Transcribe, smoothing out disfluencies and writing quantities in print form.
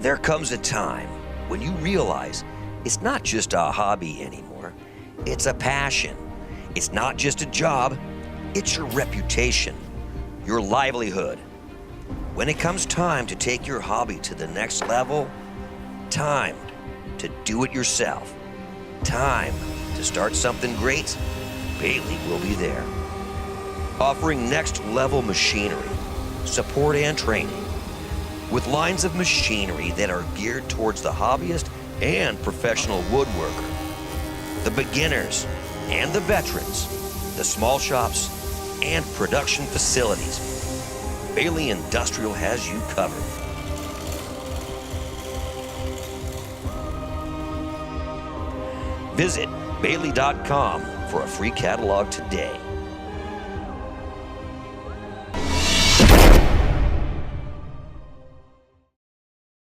There comes a time when you realize it's not just a hobby anymore, it's a passion. It's not just a job, it's your reputation, your livelihood. When it comes time to take your hobby to the next level, time to do it yourself, time to start something great, Baileigh will be there. Offering next level machinery, support and training, with lines of machinery that are geared towards the hobbyist and professional woodworker, the beginners and the veterans, the small shops and production facilities. Baileigh Industrial has you covered. Visit Baileigh.com for a free catalog today.